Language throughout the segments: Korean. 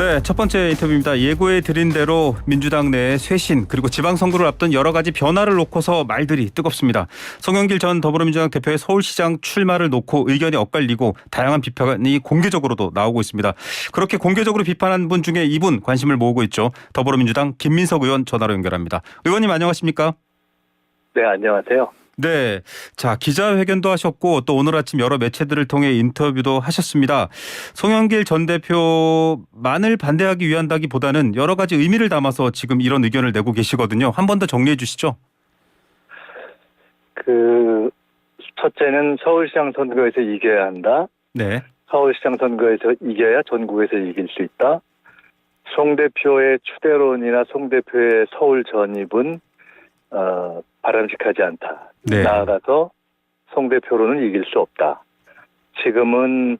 네, 첫 번째 인터뷰입니다. 예고해 드린 대로 민주당 내 쇄신 그리고 지방선거를 앞둔 여러 가지 변화를 놓고서 말들이 뜨겁습니다. 송영길 전 더불어민주당 대표의 서울시장 출마를 놓고 의견이 엇갈리고 다양한 비판이 공개적으로도 나오고 있습니다. 그렇게 공개적으로 비판한 분 중에 이분 관심을 모으고 있죠. 더불어민주당 김민석 의원 전화로 연결합니다. 의원님 안녕하십니까? 네, 안녕하세요. 네. 자, 기자회견도 하셨고 또 오늘 아침 여러 매체들을 통해 인터뷰도 하셨습니다. 송영길 전 대표만을 반대하기 위한다기보다는 여러 가지 의미를 담아서 지금 이런 의견을 내고 계시거든요. 한 번 더 정리해 주시죠. 첫째는 서울시장 선거에서 이겨야 한다. 네. 서울시장 선거에서 이겨야 전국에서 이길 수 있다. 송 대표의 추대론이나 송 대표의 서울 전입은 바람직하지 않다. 네. 나아가서 송 대표로는 이길 수 없다. 지금은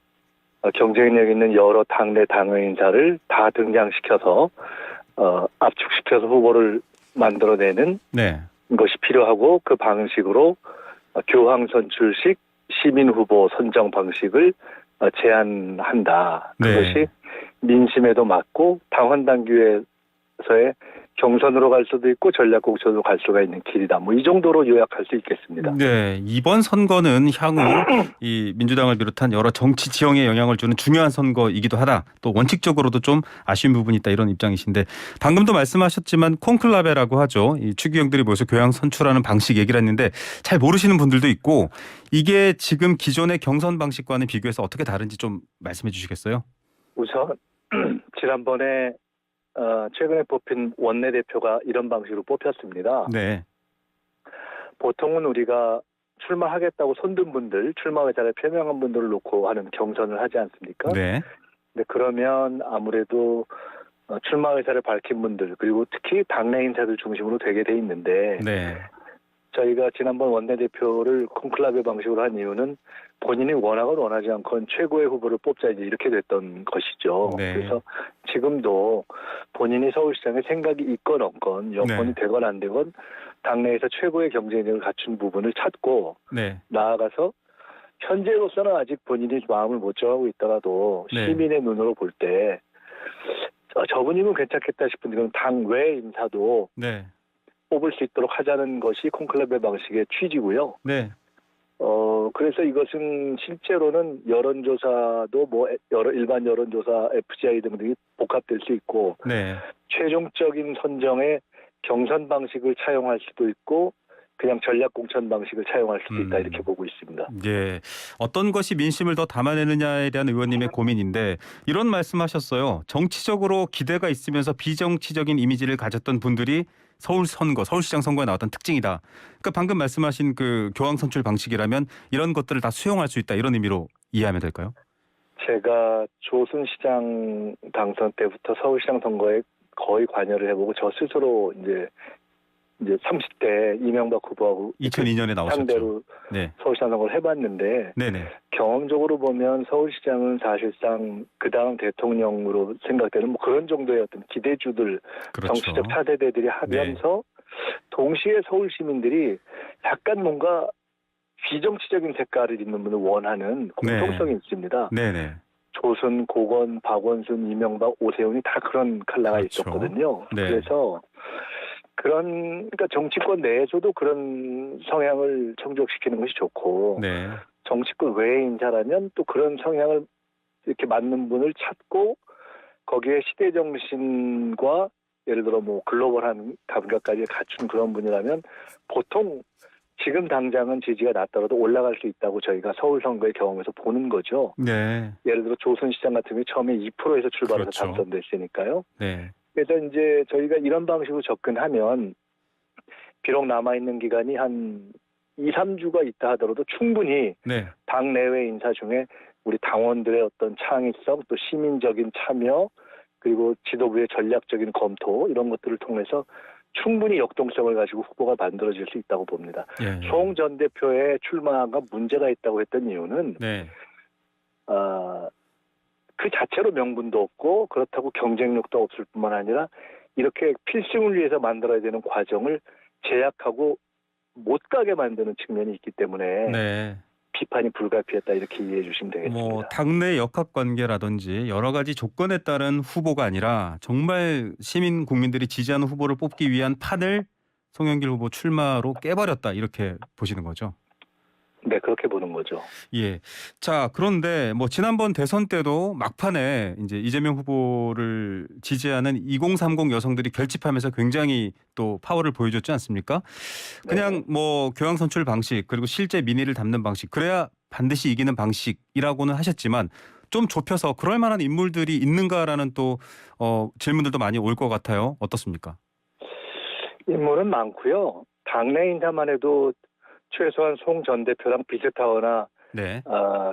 경쟁력 있는 여러 당내 당의 인사를 다 등장시켜서 압축시켜서 후보를 만들어내는 네. 것이 필요하고 그 방식으로 교황 선출식 시민 후보 선정 방식을 제안한다. 네. 그것이 민심에도 맞고 당원 당규에서의 경선으로 갈 수도 있고 전략 공천으로 갈 수가 있는 길이다. 뭐 이 정도로 요약할 수 있겠습니다. 네. 이번 선거는 향후 이 민주당을 비롯한 여러 정치 지형에 영향을 주는 중요한 선거이기도 하다. 또 원칙적으로도 좀 아쉬운 부분이 있다 이런 입장이신데 방금도 말씀하셨지만 콘클라베라고 하죠. 이 추기경들이 모여서 교황 선출하는 방식 얘기를 했는데 잘 모르시는 분들도 있고 이게 지금 기존의 경선 방식과는 비교해서 어떻게 다른지 좀 말씀해 주시겠어요? 우선 지난번에 최근에 뽑힌 원내대표가 이런 방식으로 뽑혔습니다. 네. 보통은 우리가 출마하겠다고 손든 분들, 출마 의사를 표명한 분들을 놓고 하는 경선을 하지 않습니까? 네. 근데 그러면 아무래도 출마 의사를 밝힌 분들, 그리고 특히 당내 인사들 중심으로 되게 돼 있는데 네. 저희가 지난번 원내대표를 콘클라베 방식으로 한 이유는 본인이 원하건 원하지 않건 최고의 후보를 뽑자 이제 이렇게 됐던 것이죠. 네. 그래서 지금도 본인이 서울시장에 생각이 있건 없건 여건이 네. 되건 안 되건 당내에서 최고의 경쟁력을 갖춘 부분을 찾고 네. 나아가서 현재로서는 아직 본인이 마음을 못 정하고 있더라도 네. 시민의 눈으로 볼 때 저분이면 괜찮겠다 싶은 그런 당외 인사도 네. 뽑을 수 있도록 하자는 것이 콘클라베 방식의 취지고요. 네. 그래서 이것은 실제로는 여론조사도 뭐 여러 일반 여론조사 FGI 등등이 복합될 수 있고 네. 최종적인 선정에 경선 방식을 차용할 수도 있고 그냥 전략 공천 방식을 차용할 수도 있다 이렇게 보고 있습니다. 예. 어떤 것이 민심을 더 담아내느냐에 대한 의원님의 고민인데 이런 말씀하셨어요. 정치적으로 기대가 있으면서 비정치적인 이미지를 가졌던 분들이 서울 선거, 서울시장 선거에 나왔던 특징이다. 그러니까 방금 말씀하신 그 교황 선출 방식이라면 이런 것들을 다 수용할 수 있다 이런 의미로 이해하면 될까요? 제가 조순 시장 당선 때부터 서울시장 선거에 거의 관여를 해보고 저 스스로 이제 30대 이명박 후보하고 2002년에 나오셨죠. 상대로 네. 서울시장 선거를 해봤는데 네네. 경험적으로 보면 서울시장은 사실상 그 다음 대통령으로 생각되는 뭐 그런 정도의 어떤 기대주들, 그렇죠. 정치적 차세대들이 하면서 동시에 서울 시민들이 약간 뭔가 비정치적인 색깔을 입는 분을 원하는 공통성이 있습니다. 네네. 조순, 고건, 박원순, 이명박, 오세훈이 다 그런 컬러가 그렇죠. 있었거든요. 네. 그래서 그러니까 정치권 내에서도 그런 성향을 청족시키는 것이 좋고 네. 정치권 외의 인사라면 또 그런 성향을 이렇게 맞는 분을 찾고 거기에 시대 정신과 예를 들어 뭐 글로벌한 감각까지 갖춘 그런 분이라면 보통 지금 당장은 지지가 낮더라도 올라갈 수 있다고 저희가 서울 선거의 경험에서 보는 거죠. 네. 예를 들어 조선 시장 같은 경우에 처음에 2%에서 출발해서 그렇죠. 당선됐으니까요. 네. 그래서 이제 저희가 이런 방식으로 접근하면 비록 남아있는 기간이 한 2, 3주가 있다 하더라도 충분히 네. 당 내외 인사 중에 우리 당원들의 어떤 창의성 또 시민적인 참여 그리고 지도부의 전략적인 검토 이런 것들을 통해서 충분히 역동성을 가지고 후보가 만들어질 수 있다고 봅니다. 예. 송 전 대표의 출마가 문제가 있다고 했던 이유는 네. 그 자체로 명분도 없고 그렇다고 경쟁력도 없을 뿐만 아니라 이렇게 필승을 위해서 만들어야 되는 과정을 제약하고 못 가게 만드는 측면이 있기 때문에 네. 비판이 불가피했다 이렇게 이해해 주시면 되겠습니다. 뭐 당내 역학 관계라든지 여러 가지 조건에 따른 후보가 아니라 정말 시민 국민들이 지지하는 후보를 뽑기 위한 판을 송영길 후보 출마로 깨버렸다 이렇게 보시는 거죠. 네, 그렇게 보는 거죠. 예. 자, 그런데 뭐 지난번 대선 때도 막판에 이제 이재명 후보를 지지하는 2030 여성들이 결집하면서 굉장히 또 파워를 보여줬지 않습니까? 그냥 뭐 교양 선출 방식 그리고 실제 민의를 담는 방식 그래야 반드시 이기는 방식이라고는 하셨지만 좀 좁혀서 그럴 만한 인물들이 있는가라는 또 질문들도 많이 올 것 같아요. 어떻습니까? 인물은 많고요. 당내 인사만 해도 최소한 송 전 대표랑 비슷하거나 네.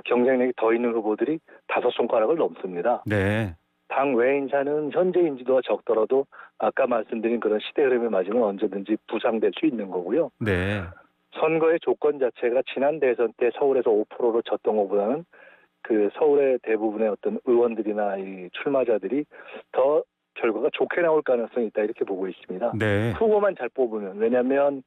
경쟁력이 더 있는 후보들이 5손가락을 넘습니다. 네. 당 외 인사는 현재 인지도가 적더라도 아까 말씀드린 그런 시대 흐름에 맞으면 언제든지 부상될 수 있는 거고요. 네. 선거의 조건 자체가 지난 대선 때 서울에서 5%로 졌던 것보다는 그 서울의 대부분의 어떤 의원들이나 이 출마자들이 더 결과가 좋게 나올 가능성이 있다 이렇게 보고 있습니다. 네. 후보만 잘 뽑으면. 왜냐하면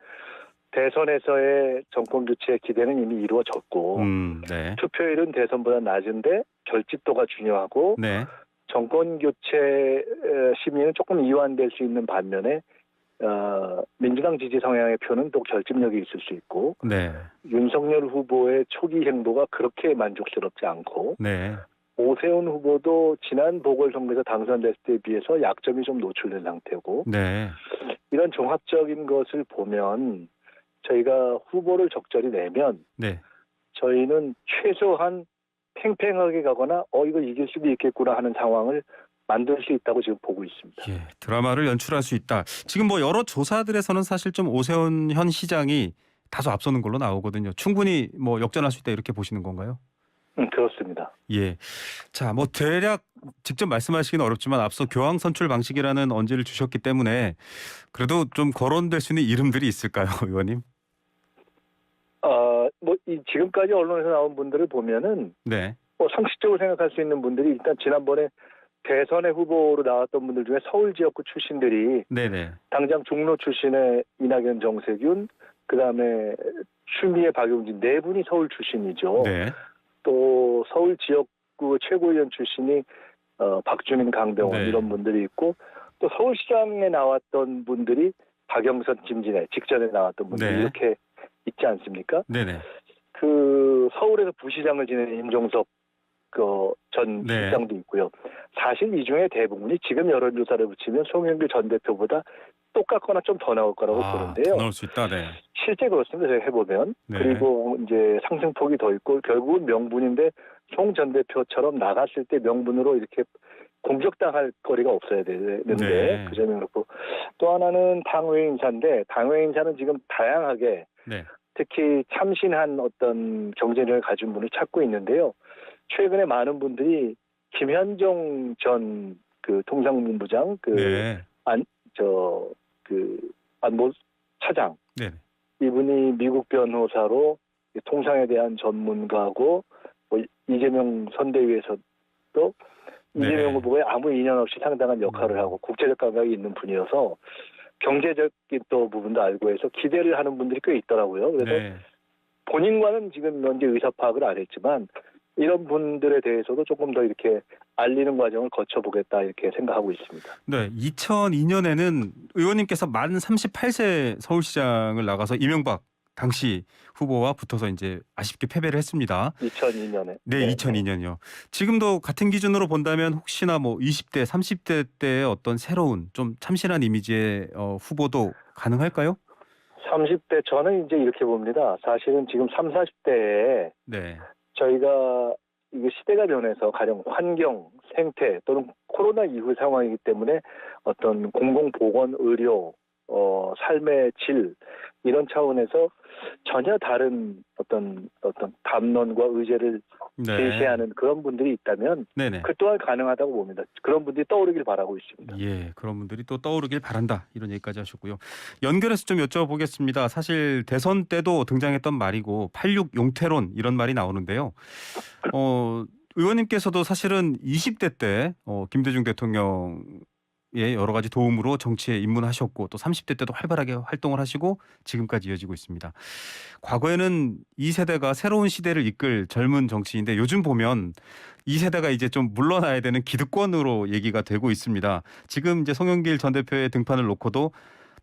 대선에서의 정권 교체의 기대는 이미 이루어졌고 네. 투표율은 대선보다 낮은데 결집도가 중요하고 네. 정권 교체 심리는 조금 이완될 수 있는 반면에 민주당 지지 성향의 표는 또 결집력이 있을 수 있고 네. 윤석열 후보의 초기 행보가 그렇게 만족스럽지 않고 네. 오세훈 후보도 지난 보궐선거에서 당선됐을 때에 비해서 약점이 좀 노출된 상태고 네. 이런 종합적인 것을 보면 저희가 후보를 적절히 내면 네. 저희는 최소한 팽팽하게 가거나 이거 이길 수도 있겠구나 하는 상황을 만들 수 있다고 지금 보고 있습니다. 예, 드라마를 연출할 수 있다. 지금 뭐 여러 조사들에서는 사실 좀 오세훈 현 시장이 다소 앞서는 걸로 나오거든요. 충분히 뭐 역전할 수 있다 이렇게 보시는 건가요? 그렇습니다. 예. 자, 뭐 대략 직접 말씀하시기는 어렵지만 앞서 교황 선출 방식이라는 언지를 주셨기 때문에 그래도 좀 거론될 수 있는 이름들이 있을까요, 의원님? 지금까지 언론에서 나온 분들을 보면은 네. 상식적으로 생각할 수 있는 분들이 일단 지난번에 대선의 후보로 나왔던 분들 중에 서울 지역구 출신들이 네네. 당장 종로 출신의 이낙연, 정세균, 그다음에 추미애, 박용진 네 분이 서울 출신이죠. 네. 또 서울 지역구 최고위원 출신이 박주민, 강병원 네. 이런 분들이 있고 또 서울시장에 나왔던 분들이 박영선, 김진애 직전에 나왔던 분들이 네. 이렇게 있지 않습니까? 네네. 그 서울에서 부시장을 지낸 임종석 전 네. 시장도 있고요. 사실 이 중에 대부분이 지금 여론조사를 붙이면 송영길 전 대표보다 똑같거나 좀 더 나올 거라고 보는데요. 더 넣을 수 있다. 네. 실제 그렇습니다. 제가 해보면. 네. 그리고 이제 상승폭이 더 있고 결국은 명분인데 송 전 대표처럼 나갔을 때 명분으로 이렇게 공격당할 거리가 없어야 되는데 네. 그 점이 그렇고 또 하나는 당외 인사인데 당외 인사는 지금 다양하게 네. 특히 참신한 어떤 경쟁력을 가진 분을 찾고 있는데요. 최근에 많은 분들이 김현종 전 그 통상본부장 네. 안보 차장 네. 이분이 미국 변호사로 통상에 대한 전문가고 이재명 선대위에서도 네. 이재명 후보에 아무 인연 없이 상당한 역할을 하고 국제적 감각이 있는 분이어서 경제적인 또 부분도 알고 해서 기대를 하는 분들이 꽤 있더라고요. 그래서 네. 본인과는 지금 현재 의사 파악을 안 했지만 이런 분들에 대해서도 조금 더 이렇게 알리는 과정을 거쳐보겠다 이렇게 생각하고 있습니다. 네, 2002년에는 의원님께서 만 38세 서울시장을 나가서 이명박 당시 후보와 붙어서 이제 아쉽게 패배를 했습니다. 2002년에. 네, 2002년이요. 지금도 같은 기준으로 본다면 혹시나 뭐 20대, 30대 때의 어떤 새로운 좀 참신한 이미지의 후보도 가능할까요? 30대 저는 이제 이렇게 봅니다. 사실은 지금 30, 40대에 네. 저희가 이게 시대가 변해서 가령 환경, 생태 또는 코로나 이후 상황이기 때문에 어떤 공공보건, 의료, 삶의 질 이런 차원에서 전혀 다른 어떤 담론과 의제를 네. 제시하는 그런 분들이 있다면 네네. 그 또한 가능하다고 봅니다. 그런 분들이 떠오르길 바라고 있습니다. 예, 그런 분들이 또 떠오르길 바란다 이런 얘기까지 하셨고요. 연결해서 좀 여쭤보겠습니다. 사실 대선 때도 등장했던 말이고 86 용태론 이런 말이 나오는데요. 의원님께서도 사실은 20대 때 김대중 대통령 여러 가지 도움으로 정치에 입문하셨고 또 30대 때도 활발하게 활동을 하시고 지금까지 이어지고 있습니다. 과거에는 이 세대가 새로운 시대를 이끌 젊은 정치인데 요즘 보면 이 세대가 이제 좀 물러나야 되는 기득권으로 얘기가 되고 있습니다. 지금 이제 송영길 전 대표의 등판을 놓고도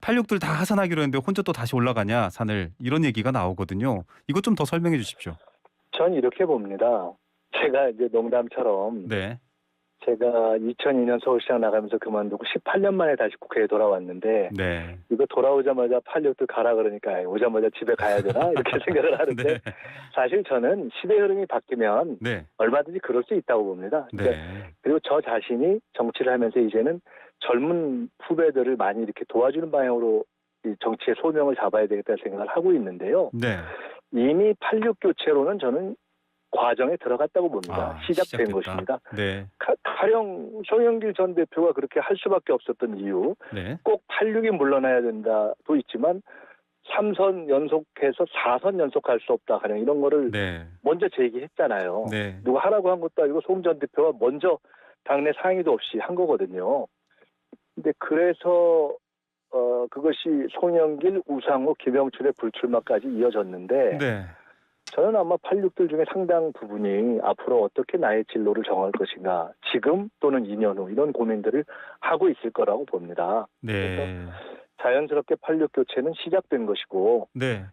86들 다 하산하기로 했는데 혼자 또 다시 올라가냐 산을 이런 얘기가 나오거든요. 이것 좀 더 설명해 주십시오. 전 이렇게 봅니다. 제가 이제 농담처럼 네. 제가 2002년 서울시장 나가면서 그만두고 18년 만에 다시 국회에 돌아왔는데 네. 이거 돌아오자마자 86들 가라 그러니까 오자마자 집에 가야 되나 이렇게 생각을 하는데 네. 사실 저는 시대 흐름이 바뀌면 네. 얼마든지 그럴 수 있다고 봅니다. 그러니까 네. 그리고 저 자신이 정치를 하면서 이제는 젊은 후배들을 많이 이렇게 도와주는 방향으로 이 정치의 소명을 잡아야 되겠다는 생각을 하고 있는데요. 네. 이미 86 교체로는 저는 과정에 들어갔다고 봅니다. 시작된 시작됐다. 것입니다. 네. 가령 송영길 전 대표가 그렇게 할 수밖에 없었던 이유, 네. 꼭 86이 물러나야 된다도 있지만 3선 연속해서 4선 연속할 수 없다. 가령 이런 거를 네. 먼저 제기했잖아요. 네. 누가 하라고 한 것도 아니고 송 전 대표가 먼저 당내 상의도 없이 한 거거든요. 근데 그래서 그것이 송영길, 우상호, 김영춘의 불출마까지 이어졌는데 네. 저는 아마 86들 중에 상당 부분이 앞으로 어떻게 나의 진로를 정할 것인가 지금 또는 2년 후 이런 고민들을 하고 있을 거라고 봅니다. 네. 자연스럽게 86 교체는 시작된 것이고 네.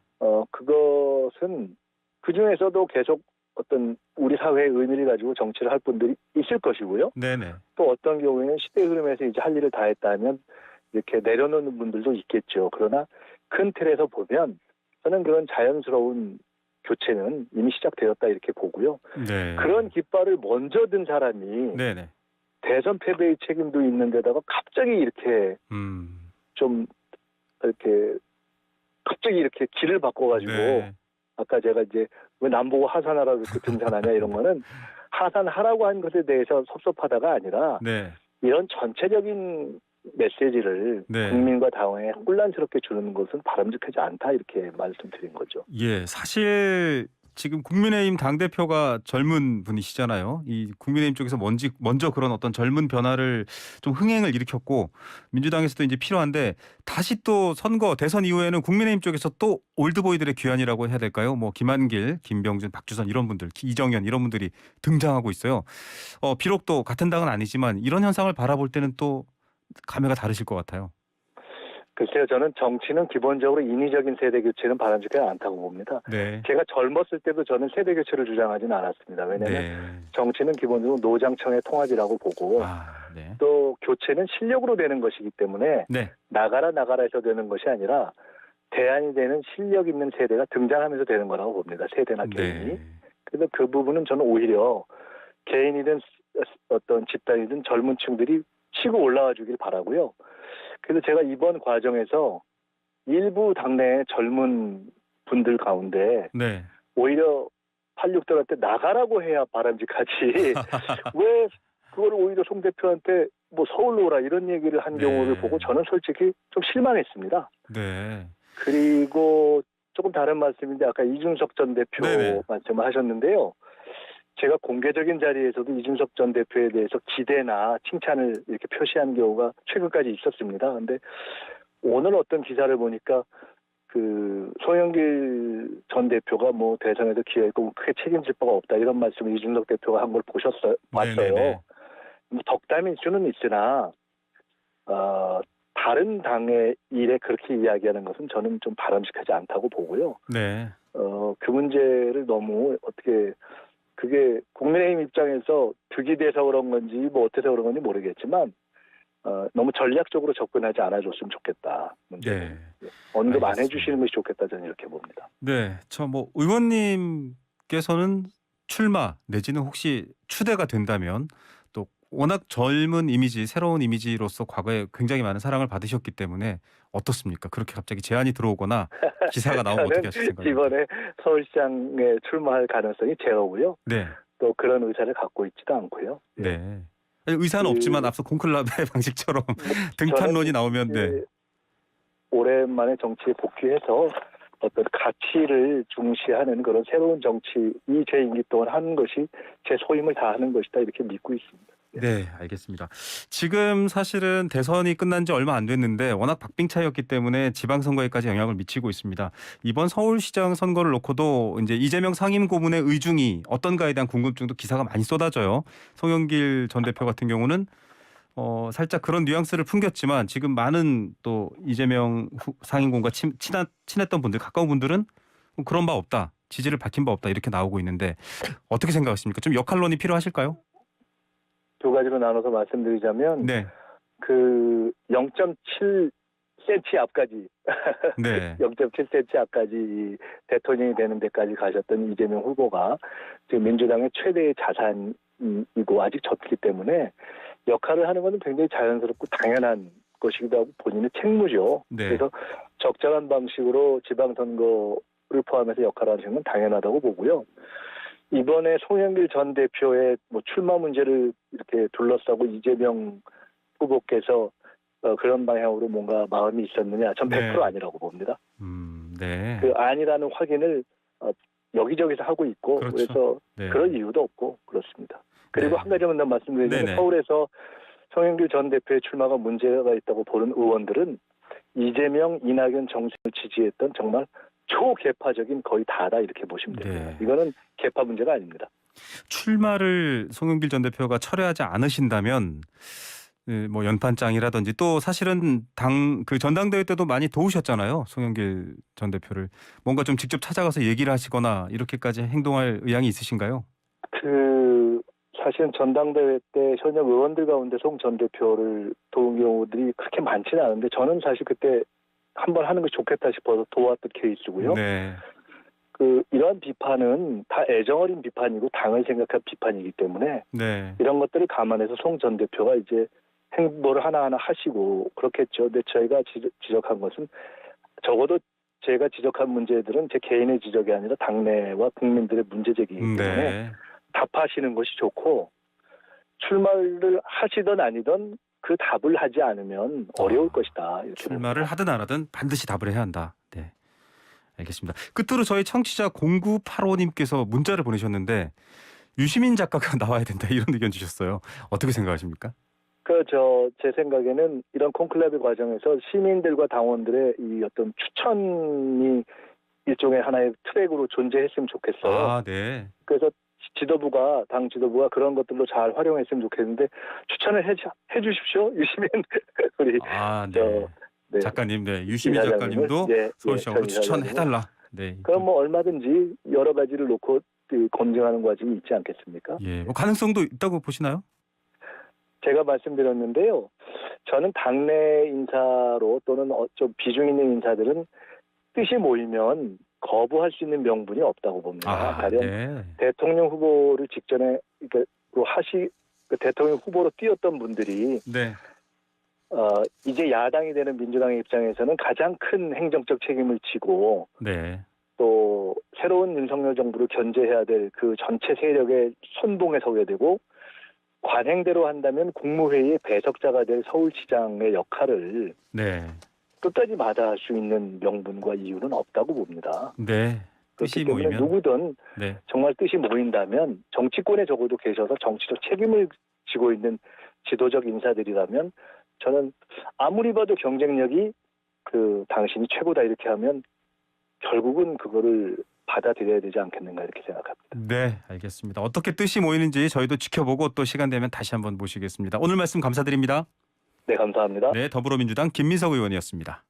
그것은 그중에서도 계속 어떤 우리 사회의 의미를 가지고 정치를 할 분들이 있을 것이고요. 네네. 또 어떤 경우에는 시대 흐름에서 이제 할 일을 다 했다면 이렇게 내려놓는 분들도 있겠죠. 그러나 큰 틀에서 보면 저는 그런 자연스러운 교체는 이미 시작되었다 이렇게 보고요. 네. 그런 깃발을 먼저 든 사람이 네네. 대선 패배의 책임도 있는데다가 갑자기 이렇게 좀 이렇게 갑자기 이렇게 길을 바꿔가지고 네. 아까 제가 이제 왜 남보고 하산하라고 이렇게 등산하냐 이런 거는 하산하라고 한 것에 대해서 섭섭하다가 아니라 네. 이런 전체적인 메시지를 네. 국민과 당에 혼란스럽게 주는 것은 바람직하지 않다 이렇게 말씀드린 거죠. 예, 사실 지금 국민의힘 당대표가 젊은 분이시잖아요. 이 국민의힘 쪽에서 먼저 그런 어떤 젊은 변화를 좀 흥행을 일으켰고 민주당에서도 이제 필요한데 다시 또 선거 대선 이후에는 국민의힘 쪽에서 또 올드보이들의 귀환이라고 해야 될까요? 뭐 김한길, 김병준, 박주선 이런 분들, 이정현 이런 분들이 등장하고 있어요. 비록 또 같은 당은 아니지만 이런 현상을 바라볼 때는 또 감회가 다르실 것 같아요. 글쎄요, 저는 정치는 기본적으로 인위적인 세대 교체는 바람직하지 않다고 봅니다. 네. 제가 젊었을 때도 저는 세대 교체를 주장하지는 않았습니다. 왜냐하면 네. 정치는 기본적으로 노장청의 통합이라고 보고 네. 또 교체는 실력으로 되는 것이기 때문에 네. 나가라 해서 되는 것이 아니라 대안이 되는 실력 있는 세대가 등장하면서 되는 거라고 봅니다. 세대나 개인이. 네. 그래서 그 부분은 저는 오히려 개인이든 어떤 집단이든 젊은 층들이 치고 올라와 주길 바라고요. 그래서 제가 이번 과정에서 일부 당내 젊은 분들 가운데 네. 오히려 86들한테 나가라고 해야 바람직하지 왜 그걸 오히려 송 대표한테 뭐 서울로 오라 이런 얘기를 한 네. 경우를 보고 저는 솔직히 좀 실망했습니다. 네. 그리고 조금 다른 말씀인데 아까 이준석 전 대표 네네. 말씀을 하셨는데요. 제가 공개적인 자리에서도 이준석 전 대표에 대해서 기대나 칭찬을 이렇게 표시한 경우가 최근까지 있었습니다. 그런데 오늘 어떤 기사를 보니까 그 소영길 전 대표가 뭐 대선에도 기여했고 크게 책임질 바가 없다 이런 말씀을 이준석 대표가 한 걸 봤어요. 네네네. 덕담일 수는 있으나 다른 당의 일에 그렇게 이야기하는 것은 저는 좀 바람직하지 않다고 보고요. 네. 그 문제를 너무 어떻게 그게 국민의힘 입장에서 득이 돼서 그런 건지 뭐 어때서 그런 건지 모르겠지만 너무 전략적으로 접근하지 않아줬으면 좋겠다. 문제는. 네. 언급 안 알겠습니다. 해주시는 것이 좋겠다 저는 이렇게 봅니다. 네. 저 뭐 의원님께서는 출마 내지는 혹시 추대가 된다면 또 워낙 젊은 이미지, 새로운 이미지로서 과거에 굉장히 많은 사랑을 받으셨기 때문에 어떻습니까? 그렇게 갑자기 제안이 들어오거나 기사가 나오면 어떻게 하실 생각입니까? 이번에 서울시장에 출마할 가능성이 제로고요. 네. 또 그런 의사를 갖고 있지도 않고요. 네. 의사는 없지만 앞서 콘클라베 방식처럼 등판론이 나오면 네. 오랜만에 정치에 복귀해서 어떤 가치를 중시하는 그런 새로운 정치 이 제 임기 동안 하는 것이 제 소임을 다하는 것이다 이렇게 믿고 있습니다. 네, 알겠습니다. 지금 사실은 대선이 끝난 지 얼마 안 됐는데 워낙 박빙차였기 때문에 지방선거에까지 영향을 미치고 있습니다. 이번 서울시장 선거를 놓고도 이제 이재명 상임 고문의 의중이 어떤가에 대한 궁금증도 기사가 많이 쏟아져요. 송영길 전 대표 같은 경우는 살짝 그런 뉘앙스를 풍겼지만 지금 많은 또 이재명 상임고문과 친했던 분들, 가까운 분들은 그런 바 없다. 지지를 밝힌 바 없다. 이렇게 나오고 있는데 어떻게 생각하십니까? 좀 역할론이 필요하실까요? 두 가지로 나눠서 말씀드리자면 네. 그 0.7cm 앞까지 네. 0.7cm 앞까지 대통령이 되는 데까지 가셨던 이재명 후보가 지금 민주당의 최대의 자산이고 아직 졌기 때문에 역할을 하는 것은 굉장히 자연스럽고 당연한 것이기도 하고 본인의 책무죠. 네. 그래서 적절한 방식으로 지방선거를 포함해서 역할을 하시는 건 당연하다고 보고요. 이번에 송영길 전 대표의 뭐 출마 문제를 이렇게 둘러싸고 이재명 후보께서 그런 방향으로 뭔가 마음이 있었느냐? 전 100% 네. 아니라고 봅니다. 네. 그 아니라는 확인을 여기저기서 하고 있고 그렇죠. 그래서 네. 그럴 이유도 없고 그렇습니다. 그리고 네. 한 가지만 더 말씀드리자면 네네. 서울에서 송영길 전 대표의 출마가 문제가 있다고 보는 의원들은 이재명, 이낙연, 정세를 지지했던 정말 초개파적인 거의 다다 이렇게 보시면 됩니다. 네. 이거는 개파 문제가 아닙니다. 출마를 송영길 전 대표가 철회하지 않으신다면 뭐 연판장이라든지 또 사실은 그 전당대회 때도 많이 도우셨잖아요. 송영길 전 대표를 뭔가 좀 직접 찾아가서 얘기를 하시거나 이렇게까지 행동할 의향이 있으신가요? 사실은 전당대회 때 현역 의원들 가운데 송 전 대표를 도운 경우들이 그렇게 많지는 않은데 저는 사실 그때 한번 하는 게 좋겠다 싶어서 도왔던 케이스고요. 네. 이러한 비판은 다 애정 어린 비판이고 당을 생각한 비판이기 때문에 네. 이런 것들을 감안해서 송 전 대표가 이제 행보를 하나하나 하시고 그렇겠죠. 근데 저희가 지적한 것은 적어도 제가 지적한 문제들은 제 개인의 지적이 아니라 당내와 국민들의 문제 제기이기 때문에 네. 답하시는 것이 좋고 출마를 하시든 아니든 그 답을 하지 않으면 어려울 것이다. 이렇게 출마를 봅니다. 하든 안 하든 반드시 답을 해야 한다. 네. 알겠습니다. 끝으로 저희 청취자 0985님께서 문자를 보내셨는데 유시민 작가가 나와야 된다 이런 의견 주셨어요. 어떻게 생각하십니까? 제 생각에는 이런 콘클레브 과정에서 시민들과 당원들의 이 어떤 추천이 일종의 하나의 트랙으로 존재했으면 좋겠어요. 아, 네. 그래서 당 지도부가 그런 것들로 잘 활용했으면 좋겠는데 추천을 해 주십시오. 유시민 우리 아, 네. 네. 작가님, 네. 유시민 이사장님을, 작가님도 서울시장으로 전 이사장님을. 추천해달라. 네. 그럼 뭐 얼마든지 여러 가지를 놓고 검증하는 과정이 있지 않겠습니까? 예, 뭐 가능성도 있다고 보시나요? 제가 말씀드렸는데요. 저는 당내 인사로 또는 좀 비중 있는 인사들은 뜻이 모이면 거부할 수 있는 명분이 없다고 봅니다. 가령 네. 대통령 후보를 직전에 대통령 후보로 뛰었던 분들이 네. 이제 야당이 되는 민주당의 입장에서는 가장 큰 행정적 책임을 지고 네. 또 새로운 윤석열 정부를 견제해야 될 그 전체 세력의 선봉에 서게 되고 관행대로 한다면 국무회의의 배석자가 될 서울시장의 역할을 네. 끝까지 마다할 수 있는 명분과 이유는 없다고 봅니다. 네. 뜻이 그렇기 때문에 모이면 누구든 네. 정말 뜻이 모인다면 정치권에 적어도 계셔서 정치적 책임을 지고 있는 지도적 인사들이라면 저는 아무리 봐도 경쟁력이 당신이 최고다 이렇게 하면 결국은 그거를 받아들여야 되지 않겠는가 이렇게 생각합니다. 네, 알겠습니다. 어떻게 뜻이 모이는지 저희도 지켜보고 또 시간 되면 다시 한번 모시겠습니다. 오늘 말씀 감사드립니다. 네, 감사합니다. 네, 더불어민주당 김민석 의원이었습니다.